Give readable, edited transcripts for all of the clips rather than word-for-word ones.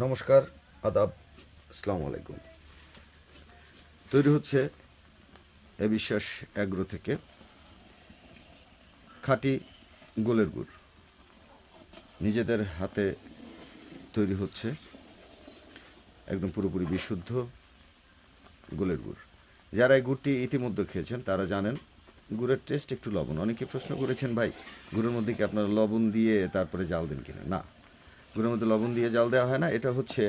নমস্কার, আদাব, আসসালামু আলাইকুম। তৈরি হচ্ছে এ বিশ্বাস অ্যাগ্রো থেকে খাঁটি গোলের গুড়। নিজেদের হাতে তৈরি হচ্ছে একদম পুরোপুরি বিশুদ্ধ গোলের গুড়। যারা এই গুড়টি ইতিমধ্যে খেয়েছেন তারা জানেন গুড়ের টেস্ট একটু লবণ। অনেকে প্রশ্ন করেছেন, ভাই গুড়ের মধ্যে কি আপনারা লবণ দিয়ে তারপরে জাল দেন কিনা? না, গুড়ের মধ্যে লবণ দিয়ে জাল দেওয়া হয় না। এটা হচ্ছে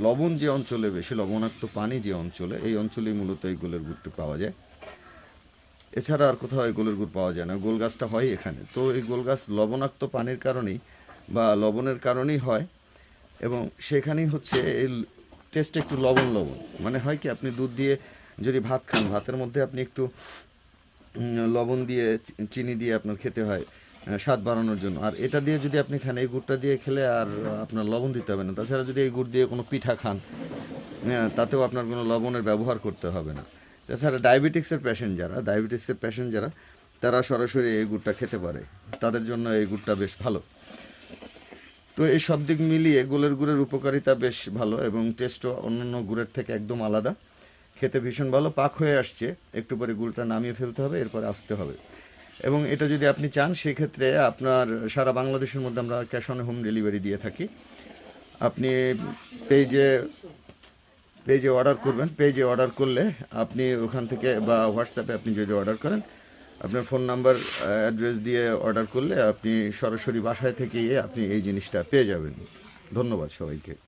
লবণ যে অঞ্চলে বেশি, লবণাক্ত পানি যে অঞ্চলে, এই অঞ্চলেই মূলত এই গোলের গুড়টি পাওয়া যায়। এছাড়া আর কোথাও এই গোলের গুড় পাওয়া যায় না। গোল গাছটা হয় এখানে। তো এই গোল গাছ লবণাক্ত পানির কারণেই বা লবণের কারণেই হয়, এবং সেখানেই হচ্ছে এই টেস্ট একটু লবণ লবণ। মানে হয় কি, আপনি দুধ দিয়ে যদি ভাত খান, ভাতের মধ্যে আপনি একটু লবণ দিয়ে চিনি দিয়ে আপনার খেতে হয় স্বাদ বাড়ানোর জন্য। আর এটা দিয়ে যদি আপনি খান, এই গুড়টা দিয়ে খেলে আর আপনার লবণ দিতে হবে না। তাছাড়া যদি এই গুড় দিয়ে কোনো পিঠা খান, তাতেও আপনার কোনো লবণের ব্যবহার করতে হবে না। তাছাড়া ডায়াবেটিক্সের পেশেন্ট যারা তারা সরাসরি এই গুড়টা খেতে পারে, তাদের জন্য এই গুড়টা বেশ ভালো। তো এই সব দিক মিলিয়ে গোলের গুড়ের উপকারিতা বেশ ভালো, এবং টেস্টও অন্যান্য গুড়ের থেকে একদম আলাদা। খেতে ভীষণ ভালো। পাক হয়ে আসছে, একটু পরে গুড়টা নামিয়ে ফেলতে হবে, এরপর আসতে হবে। এবং এটা যদি আপনি চান, সেক্ষেত্রে আপনার সারা বাংলাদেশের মধ্যে আমরা ক্যাশ অন হোম ডেলিভারি দিয়ে থাকি। আপনি পেজে পেজে অর্ডার করবেন। পেজে অর্ডার করলে আপনি ওখান থেকে, বা হোয়াটসঅ্যাপে আপনি যদি অর্ডার করেন, আপনার ফোন নাম্বার অ্যাড্রেস দিয়ে অর্ডার করলে আপনি সরাসরি বাসায় থেকে আপনি এই জিনিসটা পেয়ে যাবেন। ধন্যবাদ সবাইকে।